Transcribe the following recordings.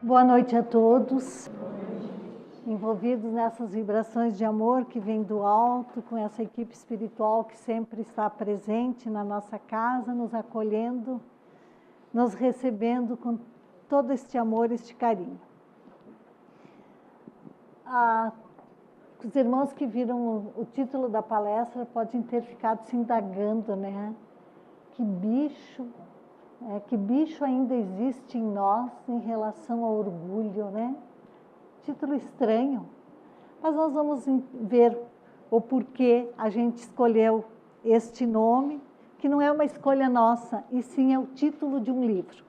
Boa noite a todos, envolvidos nessas vibrações de amor que vem do alto, com essa equipe espiritual que sempre está presente na nossa casa, nos acolhendo, nos recebendo com todo este amor, este carinho. Os irmãos que viram o título da palestra podem ter ficado se indagando, né? Que bicho ainda existe em nós em relação ao orgulho, né? Título estranho, mas nós vamos ver o porquê a gente escolheu este nome, que não é uma escolha nossa, e sim é o título de um livro.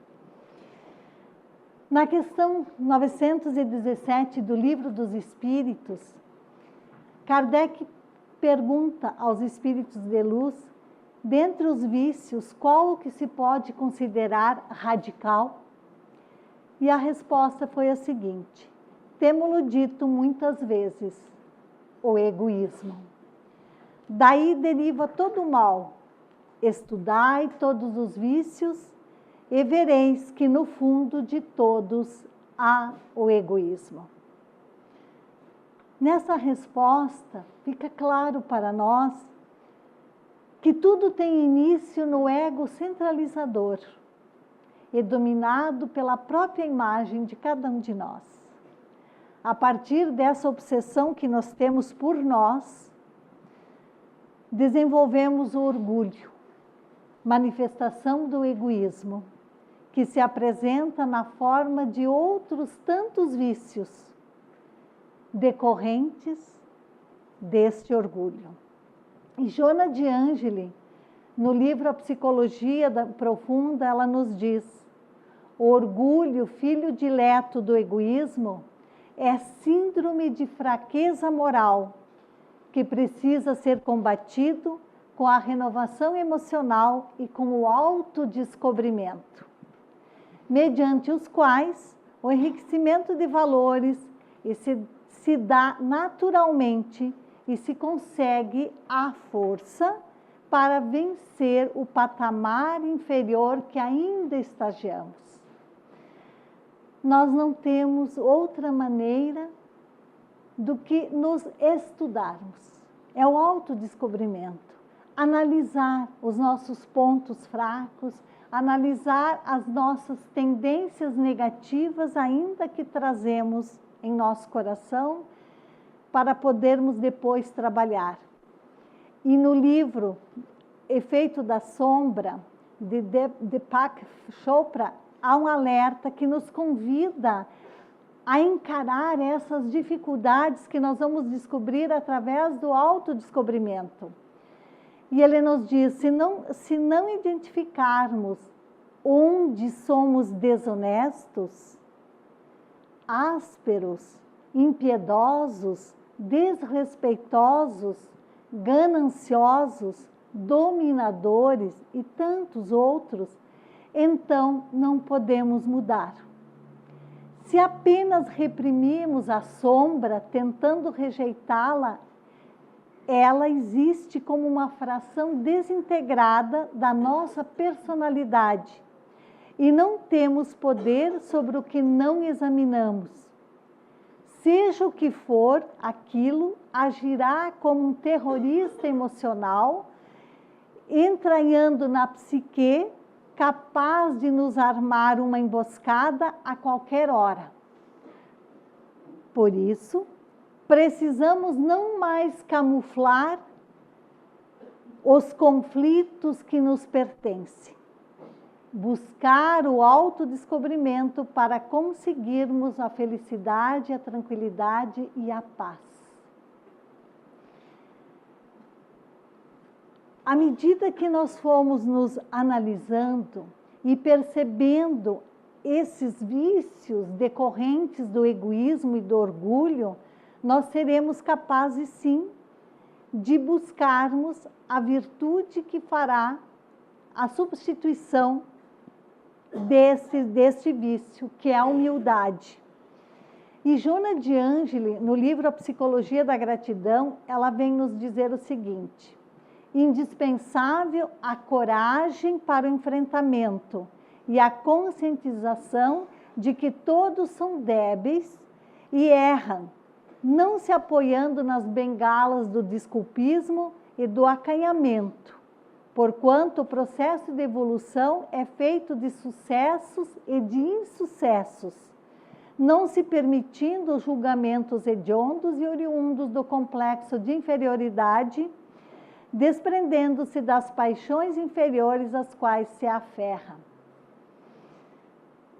Na questão 917 do Livro dos Espíritos, Kardec pergunta aos espíritos de luz, dentre os vícios, qual o que se pode considerar radical? E a resposta foi a seguinte: temo-lo dito muitas vezes, o egoísmo. Daí deriva todo o mal. Estudai todos os vícios e vereis que no fundo de todos há o egoísmo. Nessa resposta, fica claro para nós que tudo tem início no ego centralizador e dominado pela própria imagem de cada um de nós. A partir dessa obsessão que nós temos por nós, desenvolvemos o orgulho, manifestação do egoísmo, que se apresenta na forma de outros tantos vícios decorrentes deste orgulho. E Joana de Ângeli, no livro A Psicologia Profunda, ela nos diz: o orgulho, filho dileto do egoísmo, é síndrome de fraqueza moral, que precisa ser combatido com a renovação emocional e com o autodescobrimento, mediante os quais o enriquecimento de valores se dá naturalmente e se consegue a força para vencer o patamar inferior que ainda estagiamos. Nós não temos outra maneira do que nos estudarmos. É o autodescobrimento. Analisar os nossos pontos fracos, analisar as nossas tendências negativas ainda que trazemos em nosso coração, para podermos depois trabalhar. E no livro Efeito da Sombra, de Deepak Chopra, há um alerta que nos convida a encarar essas dificuldades que nós vamos descobrir através do autodescobrimento. E ele nos diz: se não identificarmos onde somos desonestos, ásperos, impiedosos, desrespeitosos, gananciosos, dominadores e tantos outros, então não podemos mudar. Se apenas reprimimos a sombra, tentando rejeitá-la, ela existe como uma fração desintegrada da nossa personalidade e não temos poder sobre o que não examinamos. Seja o que for, aquilo agirá como um terrorista emocional, entranhando na psique, capaz de nos armar uma emboscada a qualquer hora. Por isso, precisamos não mais camuflar os conflitos que nos pertencem. Buscar o autodescobrimento para conseguirmos a felicidade, a tranquilidade e a paz. À medida que nós fomos nos analisando e percebendo esses vícios decorrentes do egoísmo e do orgulho, nós seremos capazes, sim, de buscarmos a virtude que fará a substituição deste vício, que é a humildade. E Joana de Ângeli, no livro A Psicologia da Gratidão, ela vem nos dizer o seguinte: indispensável a coragem para o enfrentamento e a conscientização de que todos são débeis e erram, não se apoiando nas bengalas do desculpismo e do acanhamento, porquanto o processo de evolução é feito de sucessos e de insucessos, não se permitindo julgamentos hediondos e oriundos do complexo de inferioridade, desprendendo-se das paixões inferiores às quais se aferra.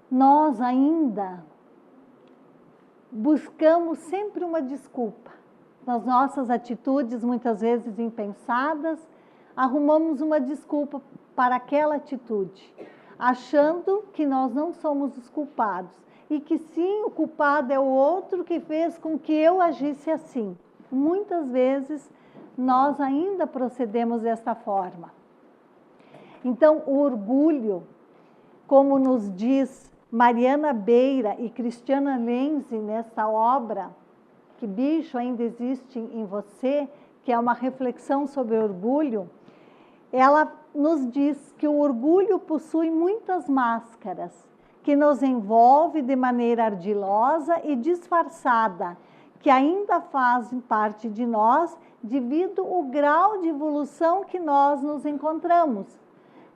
Nós ainda buscamos sempre uma desculpa. Nas nossas atitudes, muitas vezes impensadas, arrumamos uma desculpa para aquela atitude, achando que nós não somos os culpados e que sim, o culpado é o outro que fez com que eu agisse assim. Muitas vezes nós ainda procedemos desta forma. Então, o orgulho, como nos diz Mariana Beira e Cristiana Lenzi nessa obra, Que Bicho Ainda Existe em Você, que é uma reflexão sobre orgulho, ela nos diz que o orgulho possui muitas máscaras, que nos envolve de maneira ardilosa e disfarçada, que ainda fazem parte de nós devido ao grau de evolução que nós nos encontramos.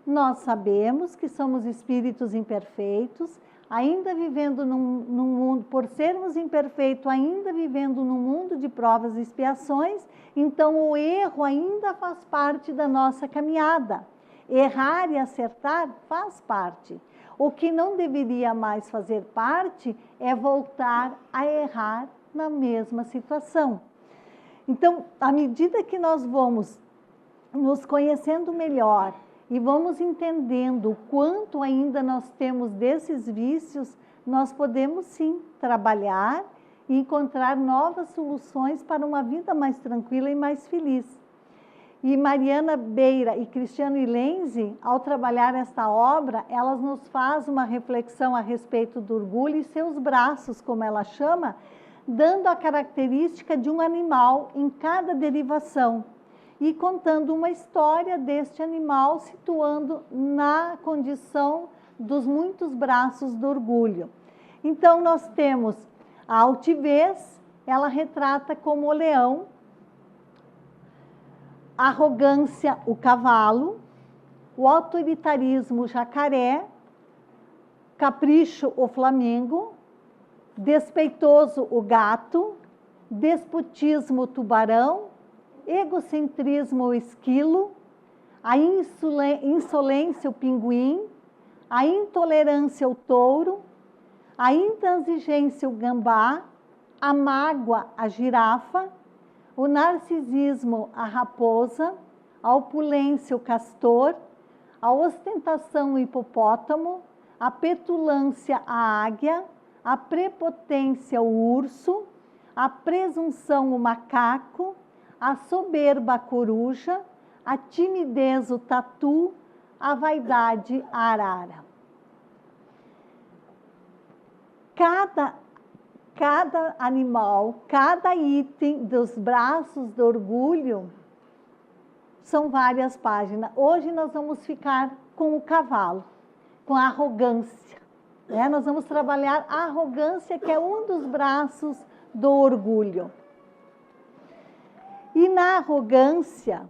Nós sabemos que somos espíritos imperfeitos, ainda vivendo num mundo, por sermos imperfeitos, ainda vivendo num mundo de provas e expiações, então o erro ainda faz parte da nossa caminhada. Errar e acertar faz parte. O que não deveria mais fazer parte é voltar a errar na mesma situação. Então, à medida que nós vamos nos conhecendo melhor e vamos entendendo o quanto ainda nós temos desses vícios, nós podemos sim trabalhar e encontrar novas soluções para uma vida mais tranquila e mais feliz. E Mariana Beira e Cristiane Lenzi, ao trabalhar esta obra, elas nos fazem uma reflexão a respeito do orgulho e seus braços, como ela chama, dando a característica de um animal em cada derivação e contando uma história deste animal, situando na condição dos muitos braços do orgulho. Então, nós temos a altivez, ela retrata como o leão, a arrogância, o cavalo, o autoritarismo, o jacaré, capricho, o flamingo, despeitoso, o gato, despotismo, o tubarão, egocentrismo, o esquilo, a insolência, o pinguim, a intolerância, o touro, a intransigência, o gambá, a mágoa, a girafa, o narcisismo, a raposa, a opulência, o castor, a ostentação, o hipopótamo, a petulância, a águia, a prepotência, o urso, a presunção, o macaco, a soberba, a coruja, a timidez, o tatu, a vaidade, a arara. Cada animal, cada item dos braços do orgulho são várias páginas. Hoje nós vamos ficar com o cavalo, com a arrogância. Nós vamos trabalhar a arrogância, que é um dos braços do orgulho. E na arrogância,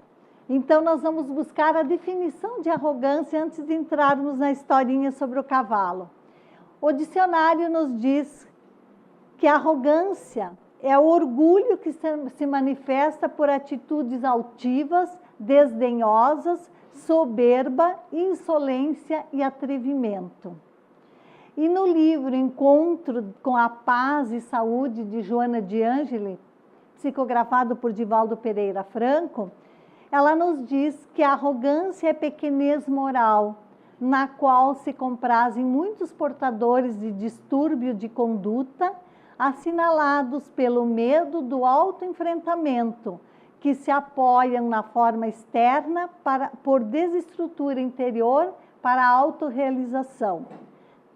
então nós vamos buscar a definição de arrogância antes de entrarmos na historinha sobre o cavalo. O dicionário nos diz que a arrogância é o orgulho que se manifesta por atitudes altivas, desdenhosas, soberba, insolência e atrevimento. E no livro Encontro com a Paz e Saúde, de Joana de Ângeli, psicografado por Divaldo Pereira Franco, ela nos diz que a arrogância é pequenez moral, na qual se comprazem muitos portadores de distúrbio de conduta, assinalados pelo medo do autoenfrentamento, que se apoiam na forma externa por desestrutura interior para a autorrealização.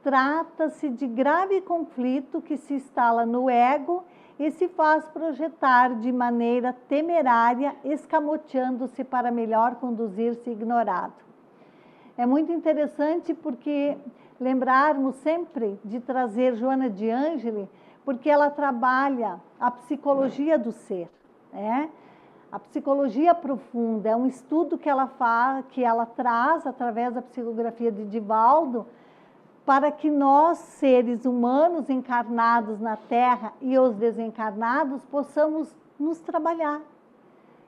Trata-se de grave conflito que se instala no ego e se faz projetar de maneira temerária, escamoteando-se para melhor conduzir-se ignorado. É muito interessante porque lembrarmos sempre de trazer Joana de Ângeli, porque ela trabalha a psicologia do ser, né? A psicologia profunda é um estudo que ela faz, que ela traz através da psicografia de Divaldo, para que nós, seres humanos encarnados na Terra e os desencarnados, possamos nos trabalhar,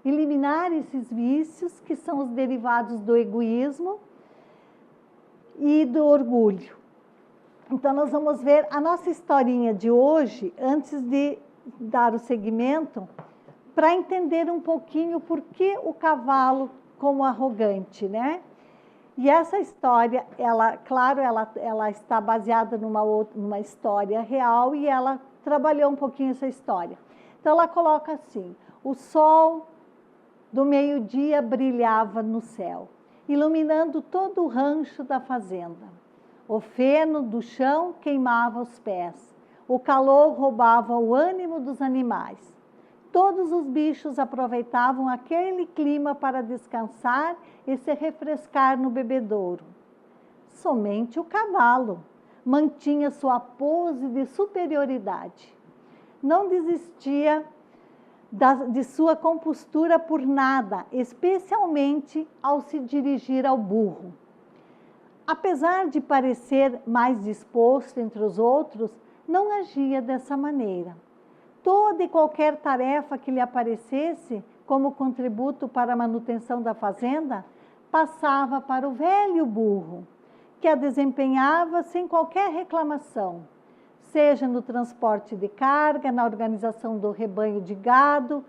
eliminar esses vícios que são os derivados do egoísmo e do orgulho. Então, nós vamos ver a nossa historinha de hoje, antes de dar o seguimento, para entender um pouquinho por que o cavalo como arrogante, né? E essa história, ela está baseada numa história real e ela trabalhou um pouquinho essa história. Então, ela coloca assim: o sol do meio-dia brilhava no céu, iluminando todo o rancho da fazenda. O feno do chão queimava os pés, o calor roubava o ânimo dos animais. Todos os bichos aproveitavam aquele clima para descansar e se refrescar no bebedouro. Somente o cavalo mantinha sua pose de superioridade. Não desistia de sua compostura por nada, especialmente ao se dirigir ao burro. Apesar de parecer mais disposto entre os outros, não agia dessa maneira. Toda e qualquer tarefa que lhe aparecesse como contributo para a manutenção da fazenda, passava para o velho burro, que a desempenhava sem qualquer reclamação, seja no transporte de carga, na organização do rebanho de gado,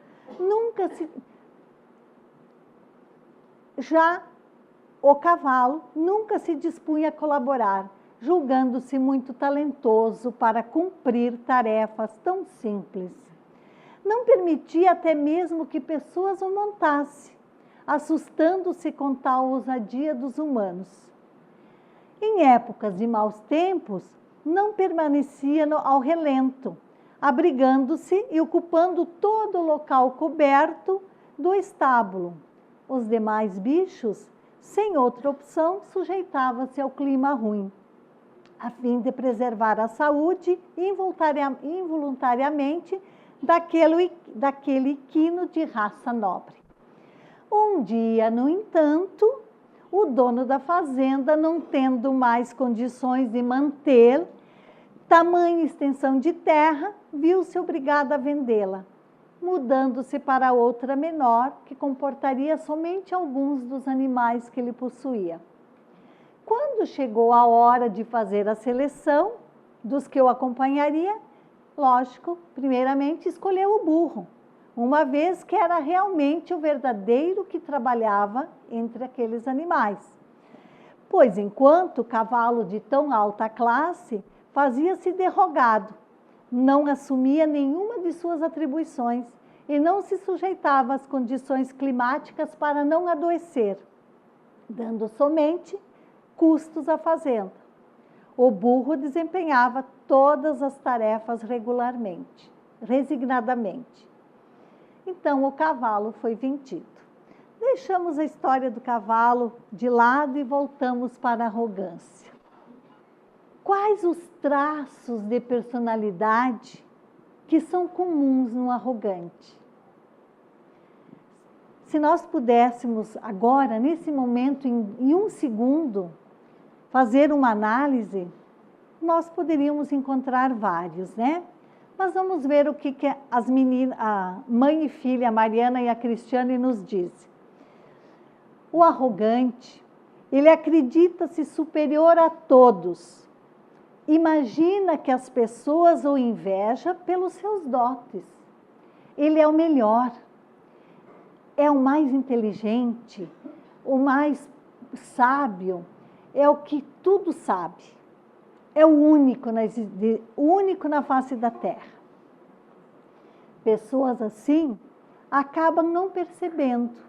Já o cavalo nunca se dispunha a colaborar, julgando-se muito talentoso para cumprir tarefas tão simples. Não permitia até mesmo que pessoas o montassem, assustando-se com tal ousadia dos humanos. Em épocas de maus tempos, não permanecia ao relento, abrigando-se e ocupando todo o local coberto do estábulo. Os demais bichos, sem outra opção, sujeitavam-se ao clima ruim, a fim de preservar a saúde involuntariamente daquele equino de raça nobre. Um dia, no entanto, o dono da fazenda, não tendo mais condições de manter tamanha extensão de terra, viu-se obrigado a vendê-la, mudando-se para outra menor, que comportaria somente alguns dos animais que ele possuía. Quando chegou a hora de fazer a seleção dos que o acompanharia, lógico, primeiramente escolheu o burro, uma vez que era realmente o verdadeiro que trabalhava entre aqueles animais. Pois enquanto o cavalo de tão alta classe fazia-se derrogado, não assumia nenhuma de suas atribuições e não se sujeitava às condições climáticas para não adoecer, dando somente custos à fazenda. O burro desempenhava todas as tarefas regularmente, resignadamente. Então o cavalo foi vendido. Deixamos a história do cavalo de lado e voltamos para a arrogância. Quais os traços de personalidade que são comuns no arrogante? Se nós pudéssemos agora, nesse momento, em um segundo, fazer uma análise, nós poderíamos encontrar vários, né? Mas vamos ver o que as meninas, a mãe e filha, a Mariana e a Cristiane, nos dizem. O arrogante, ele acredita-se superior a todos. Imagina que as pessoas o invejam pelos seus dotes. Ele é o melhor, é o mais inteligente, o mais sábio, é o que tudo sabe. É o único na face da terra. Pessoas assim acabam não percebendo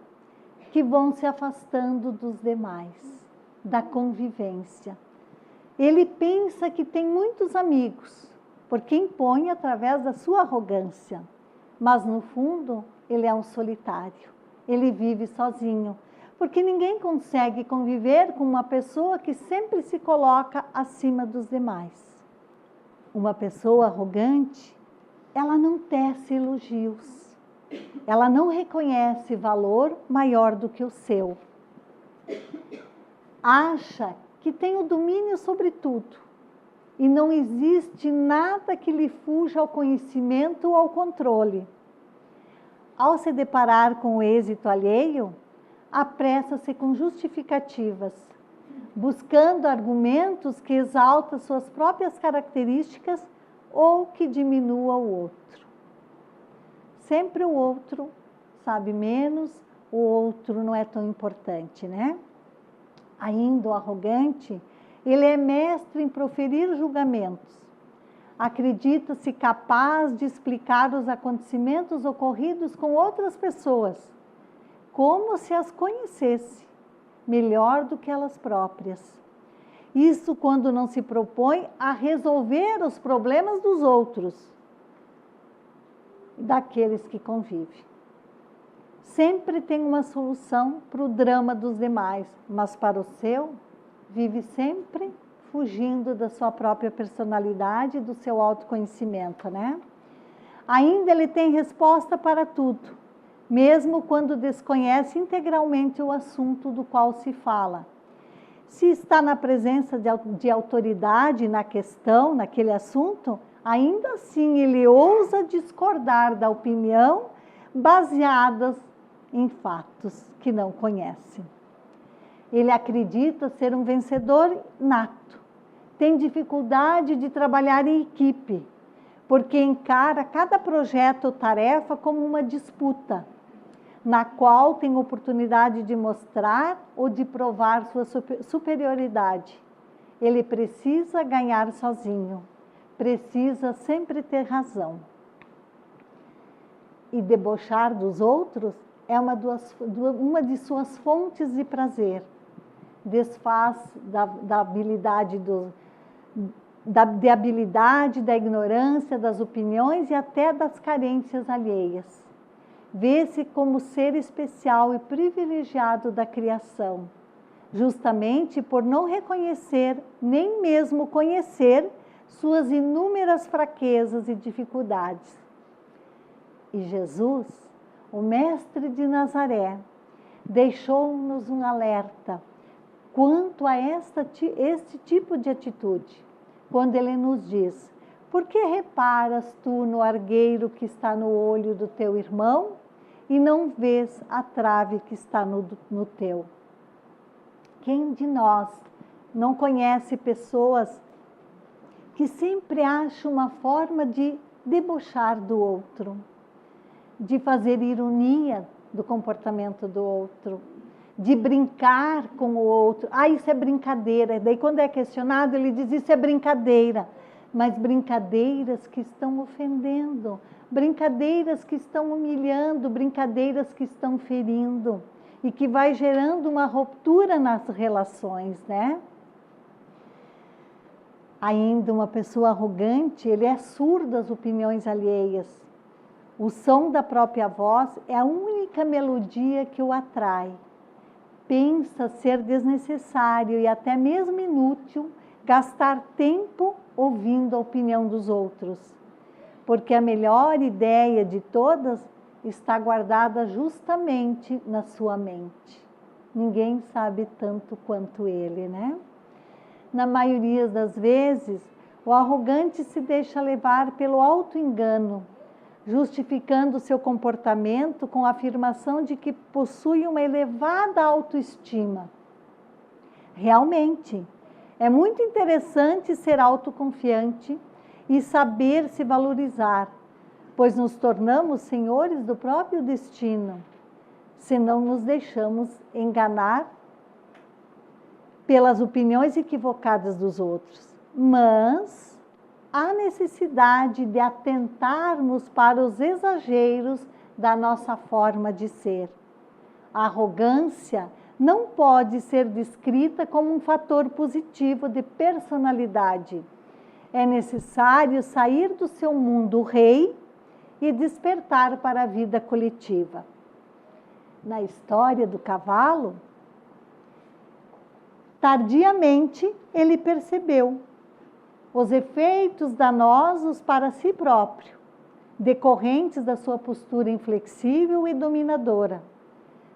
que vão se afastando dos demais, da convivência. Ele pensa que tem muitos amigos, porque impõe através da sua arrogância. Mas, no fundo, ele é um solitário. Ele vive sozinho, porque ninguém consegue conviver com uma pessoa que sempre se coloca acima dos demais. Uma pessoa arrogante, ela não tece elogios, ela não reconhece valor maior do que o seu. Acha que tem o domínio sobre tudo e não existe nada que lhe fuja ao conhecimento ou ao controle. Ao se deparar com o êxito alheio, apressa-se com justificativas, buscando argumentos que exaltam suas próprias características ou que diminua o outro. Sempre o outro sabe menos, o outro não é tão importante, né? Ainda o arrogante, ele é mestre em proferir julgamentos. Acredita-se capaz de explicar os acontecimentos ocorridos com outras pessoas, como se as conhecesse melhor do que elas próprias. Isso quando não se propõe a resolver os problemas dos outros, daqueles que convivem. Sempre tem uma solução para o drama dos demais, mas para o seu, vive sempre fugindo da sua própria personalidade e do seu autoconhecimento, né? Ainda ele tem resposta para tudo, mesmo quando desconhece integralmente o assunto do qual se fala. Se está na presença de autoridade na questão, naquele assunto, ainda assim ele ousa discordar da opinião baseadas em fatos que não conhece. Ele acredita ser um vencedor nato, tem dificuldade de trabalhar em equipe, porque encara cada projeto ou tarefa como uma disputa, na qual tem oportunidade de mostrar ou de provar sua superioridade. Ele precisa ganhar sozinho, precisa sempre ter razão. E debochar dos outros é uma de suas fontes de prazer. Desfaz da habilidade, da ignorância, das opiniões e até das carências alheias. Vê-se como ser especial e privilegiado da criação, justamente por não reconhecer, nem mesmo conhecer, suas inúmeras fraquezas e dificuldades. E Jesus, o Mestre de Nazaré, deixou-nos um alerta quanto a este tipo de atitude, quando ele nos diz: por que reparas tu no argueiro que está no olho do teu irmão e não vês a trave que está no teu? Quem de nós não conhece pessoas que sempre acham uma forma de debochar do outro, de fazer ironia do comportamento do outro, de brincar com o outro? Ah, isso é brincadeira. Daí quando é questionado, ele diz: isso é brincadeira. Mas brincadeiras que estão ofendendo, brincadeiras que estão humilhando, brincadeiras que estão ferindo e que vai gerando uma ruptura nas relações, né? Ainda uma pessoa arrogante, ele é surdo às opiniões alheias. O som da própria voz é a única melodia que o atrai. Pensa ser desnecessário e até mesmo inútil gastar tempo ouvindo a opinião dos outros, porque a melhor ideia de todas está guardada justamente na sua mente. Ninguém sabe tanto quanto ele, né? Na maioria das vezes, o arrogante se deixa levar pelo auto-engano, justificando seu comportamento com a afirmação de que possui uma elevada autoestima. Realmente, é muito interessante ser autoconfiante e saber se valorizar, pois nos tornamos senhores do próprio destino, se não nos deixamos enganar pelas opiniões equivocadas dos outros. Mas há necessidade de atentarmos para os exageros da nossa forma de ser. A arrogância não pode ser descrita como um fator positivo de personalidade. É necessário sair do seu mundo rei e despertar para a vida coletiva. Na história do cavalo, tardiamente ele percebeu os efeitos danosos para si próprio, decorrentes da sua postura inflexível e dominadora.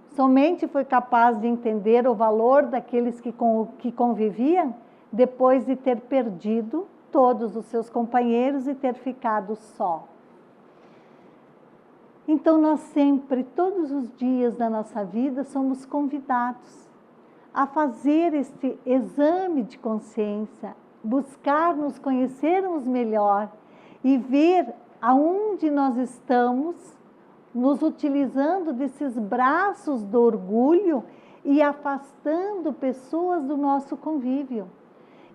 Somente foi capaz de entender o valor daqueles que conviviam depois de ter perdido todos os seus companheiros e ter ficado só. Então, nós sempre, todos os dias da nossa vida, somos convidados a fazer este exame de consciência, buscar nos conhecermos melhor e ver aonde nós estamos nos utilizando desses braços do orgulho e afastando pessoas do nosso convívio.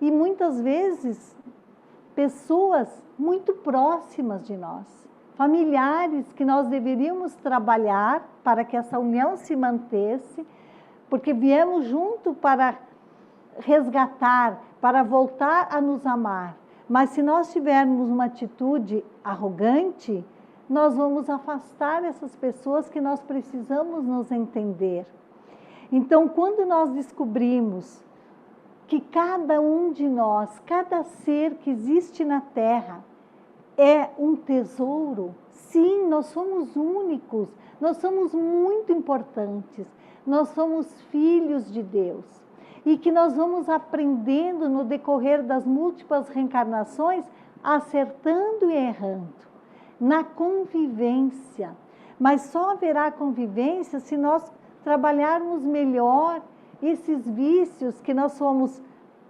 E muitas vezes, pessoas muito próximas de nós, familiares que nós deveríamos trabalhar para que essa união se mantesse, porque viemos junto para resgatar, para voltar a nos amar. Mas se nós tivermos uma atitude arrogante, nós vamos afastar essas pessoas que nós precisamos nos entender. Então, quando nós descobrimos que cada um de nós, cada ser que existe na Terra, é um tesouro, sim, nós somos únicos, nós somos muito importantes, nós somos filhos de Deus. E que nós vamos aprendendo no decorrer das múltiplas reencarnações, acertando e errando, na convivência. Mas só haverá convivência se nós trabalharmos melhor esses vícios que nós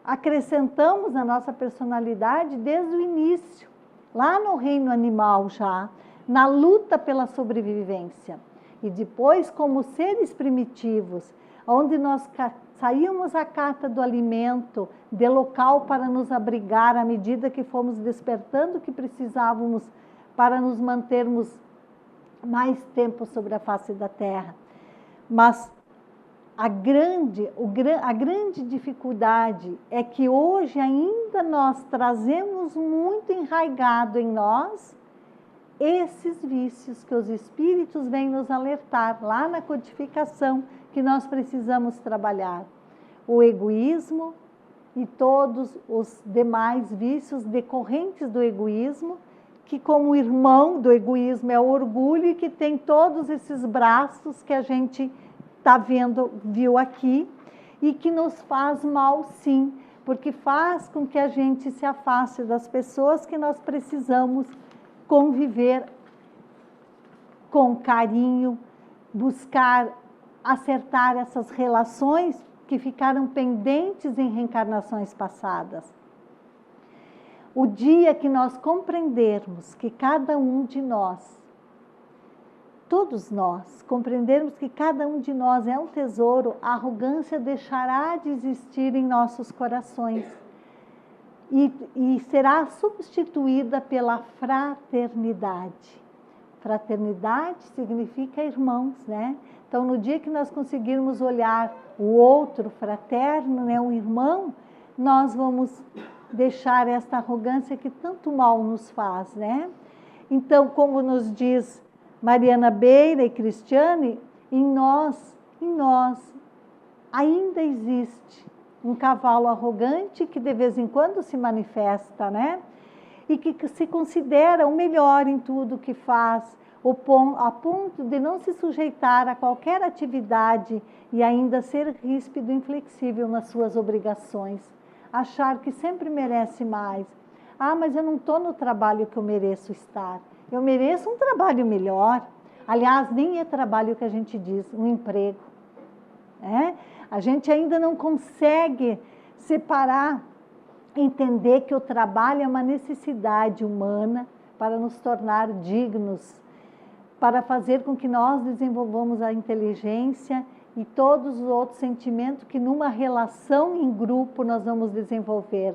acrescentamos na nossa personalidade desde o início, lá no reino animal já, na luta pela sobrevivência. E depois, como seres primitivos, onde nós saímos à cata do alimento, de local para nos abrigar à medida que fomos despertando o que precisávamos para nos mantermos mais tempo sobre a face da terra. Mas a grande dificuldade é que hoje ainda nós trazemos muito enraizado em nós esses vícios que os espíritos vêm nos alertar lá na codificação que nós precisamos trabalhar. O egoísmo e todos os demais vícios decorrentes do egoísmo, que como irmão do egoísmo é o orgulho e que tem todos esses braços que a gente viu aqui e que nos faz mal sim, porque faz com que a gente se afaste das pessoas que nós precisamos conviver com carinho, buscar acertar essas relações que ficaram pendentes em reencarnações passadas. O dia que nós compreendermos que cada um de nós, todos nós, compreendermos que cada um de nós é um tesouro, a arrogância deixará de existir em nossos corações e será substituída pela fraternidade. Fraternidade significa irmãos, né? Então, no dia que nós conseguirmos olhar o outro fraterno, né, um irmão, nós vamos deixar esta arrogância que tanto mal nos faz, né? Então, como nos diz Mariana Beira e Cristiane, em nós ainda existe um cavalo arrogante que de vez em quando se manifesta, né? E que se considera o melhor em tudo que faz, a ponto de não se sujeitar a qualquer atividade e ainda ser ríspido e inflexível nas suas obrigações. Achar que sempre merece mais. Ah, mas eu não estou no trabalho que eu mereço estar. Eu mereço um trabalho melhor. Aliás, nem é trabalho que a gente diz, um emprego. A gente ainda não consegue separar, entender que o trabalho é uma necessidade humana para nos tornar dignos, para fazer com que nós desenvolvamos a inteligência e todos os outros sentimentos que numa relação em grupo nós vamos desenvolver.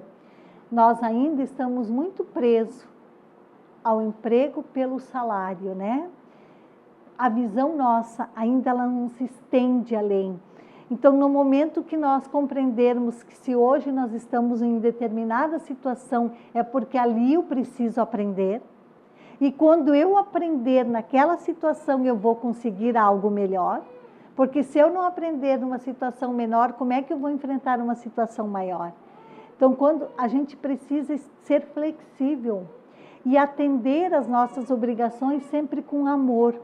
Nós ainda estamos muito presos ao emprego pelo salário, né? A visão nossa ainda ela não se estende além. Então, no momento que nós compreendermos que se hoje nós estamos em determinada situação, é porque ali eu preciso aprender. E quando eu aprender naquela situação, eu vou conseguir algo melhor. Porque se eu não aprender numa situação menor, como é que eu vou enfrentar uma situação maior? Então, quando a gente precisa ser flexível e atender às nossas obrigações sempre com amor,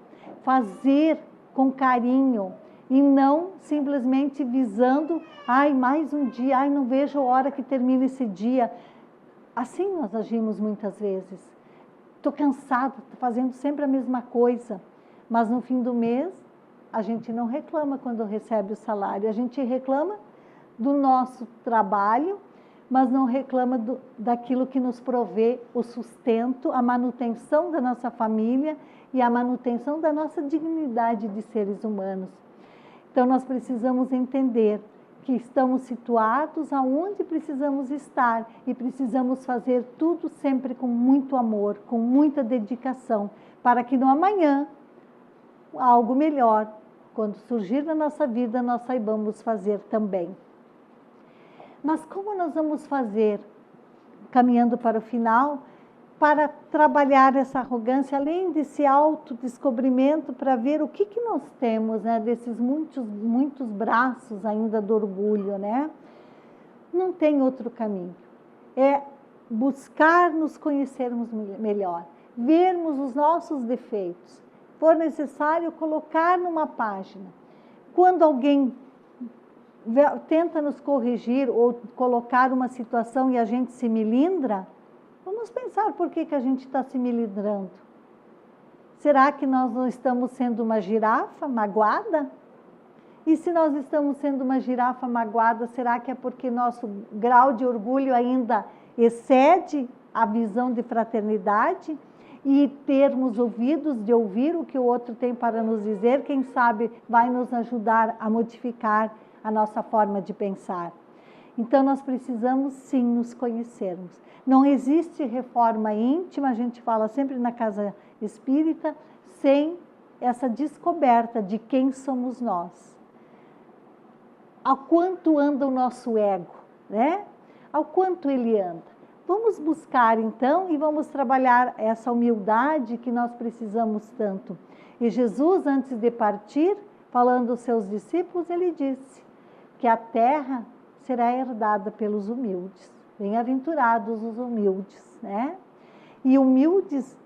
fazer com carinho e não simplesmente visando, ai, mais um dia, ai, não vejo a hora que termine esse dia. Assim nós agimos muitas vezes. Estou cansada, estou fazendo sempre a mesma coisa, mas no fim do mês a gente não reclama quando recebe o salário, a gente reclama do nosso trabalho, mas não reclama daquilo que nos provê o sustento, a manutenção da nossa família e a manutenção da nossa dignidade de seres humanos. Então, nós precisamos entender que estamos situados aonde precisamos estar e precisamos fazer tudo sempre com muito amor, com muita dedicação, para que no amanhã, algo melhor, quando surgir na nossa vida, nós saibamos fazer também. Mas como nós vamos fazer, caminhando para o final, para trabalhar essa arrogância, além desse autodescobrimento, para ver o que nós temos, né, desses muitos braços ainda do orgulho, né? Não tem outro caminho. É buscar nos conhecermos melhor, vermos os nossos defeitos. Se for necessário, colocar numa página. Quando alguém tenta nos corrigir ou colocar uma situação e a gente se melindra, vamos pensar por que a gente está se melindrando. Será que nós não estamos sendo uma girafa magoada? E se nós estamos sendo uma girafa magoada, será que é porque nosso grau de orgulho ainda excede a visão de fraternidade? E termos ouvidos de ouvir o que o outro tem para nos dizer, quem sabe vai nos ajudar a modificar a nossa forma de pensar. Então, nós precisamos sim nos conhecermos. Não existe reforma íntima, a gente fala sempre na casa espírita, sem essa descoberta de quem somos nós. Ao quanto anda o nosso ego, né? Ao quanto ele anda. Vamos buscar então e vamos trabalhar essa humildade que nós precisamos tanto. E Jesus, antes de partir, falando aos seus discípulos, ele disse que a terra será herdada pelos humildes. Bem-aventurados os humildes, né? E humildes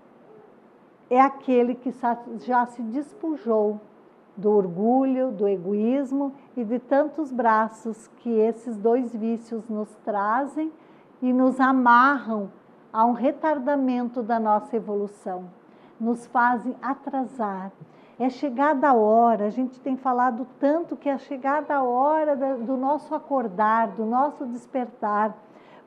é aquele que já se despojou do orgulho, do egoísmo e de tantos braços que esses dois vícios nos trazem e nos amarram a um retardamento da nossa evolução, nos fazem atrasar. É chegada a hora, a gente tem falado tanto que é chegada a hora do nosso acordar, do nosso despertar,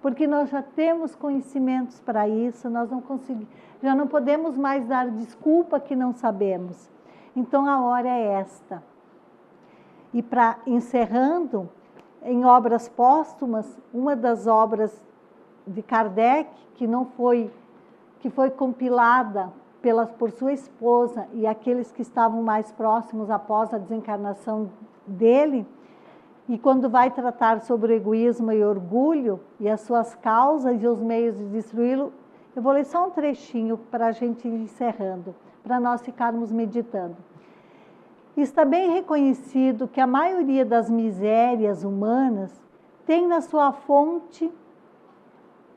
porque nós já temos conhecimentos para isso, nós não conseguimos, já não podemos mais dar desculpa que não sabemos. Então a hora é esta. E para encerrando, em obras póstumas, uma das obras de Kardec, que foi compilada por sua esposa e aqueles que estavam mais próximos após a desencarnação dele, e quando vai tratar sobre o egoísmo e orgulho e as suas causas e os meios de destruí-lo, eu vou ler só um trechinho para a gente ir encerrando, para nós ficarmos meditando. Está bem reconhecido que a maioria das misérias humanas tem na sua fonte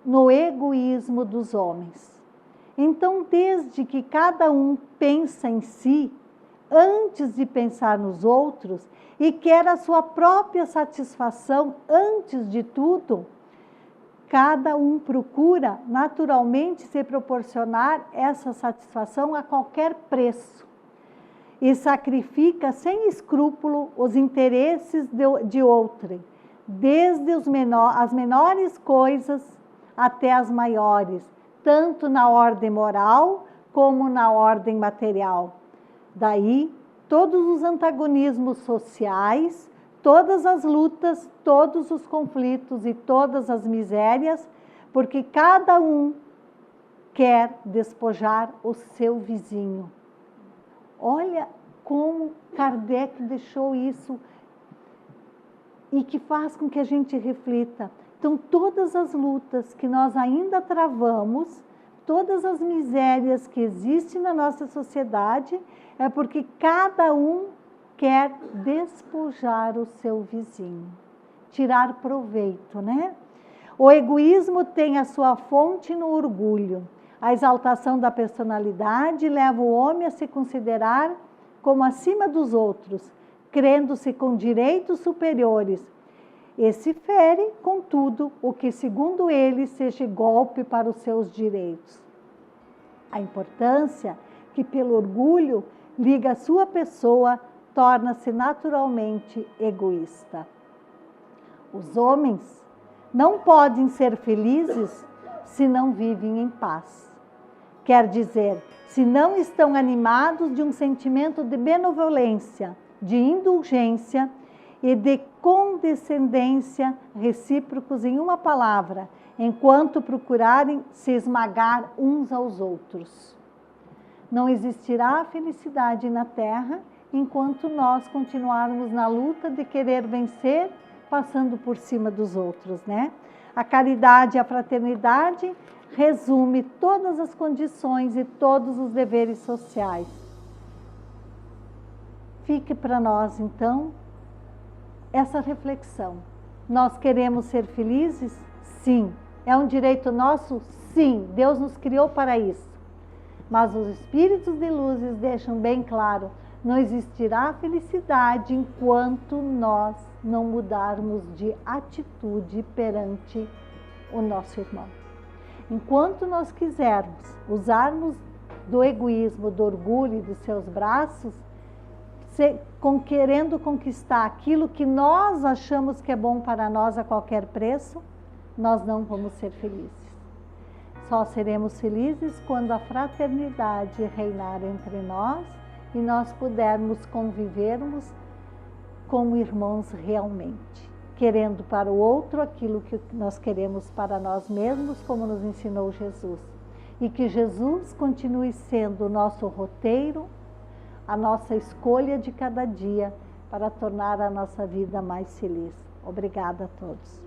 no egoísmo dos homens. Então, desde que cada um pensa em si, antes de pensar nos outros, e quer a sua própria satisfação antes de tudo, cada um procura naturalmente se proporcionar essa satisfação a qualquer preço, e sacrifica sem escrúpulo os interesses de outrem, desde as menores coisas até as maiores, tanto na ordem moral como na ordem material. Daí, todos os antagonismos sociais, todas as lutas, todos os conflitos e todas as misérias, porque cada um quer despojar o seu vizinho. Olha como Kardec deixou isso e que faz com que a gente reflita. Então, todas as lutas que nós ainda travamos, todas as misérias que existem na nossa sociedade, é porque cada um quer despojar o seu vizinho, tirar proveito, né? O egoísmo tem a sua fonte no orgulho. A exaltação da personalidade leva o homem a se considerar como acima dos outros, crendo-se com direitos superiores. Esse fere, contudo, o que, segundo ele, seja golpe para os seus direitos. A importância que, pelo orgulho, liga a sua pessoa, torna-se naturalmente egoísta. Os homens não podem ser felizes se não vivem em paz. Quer dizer, se não estão animados de um sentimento de benevolência, de indulgência e de condescendência recíprocos em uma palavra, enquanto procurarem se esmagar uns aos outros. Não existirá felicidade na terra enquanto nós continuarmos na luta de querer vencer, passando por cima dos outros, né? A caridade e a fraternidade resume todas as condições e todos os deveres sociais. Fique para nós, então, essa reflexão. Nós queremos ser felizes? Sim. É um direito nosso? Sim. Deus nos criou para isso. Mas os espíritos de luzes deixam bem claro, não existirá felicidade enquanto nós não mudarmos de atitude perante o nosso irmão. Enquanto nós quisermos usarmos do egoísmo, do orgulho e dos seus braços, querendo conquistar aquilo que nós achamos que é bom para nós a qualquer preço, nós não vamos ser felizes. Só seremos felizes quando a fraternidade reinar entre nós e nós pudermos convivermos como irmãos realmente, querendo para o outro aquilo que nós queremos para nós mesmos, como nos ensinou Jesus. E que Jesus continue sendo o nosso roteiro, a nossa escolha de cada dia para tornar a nossa vida mais feliz. Obrigada a todos.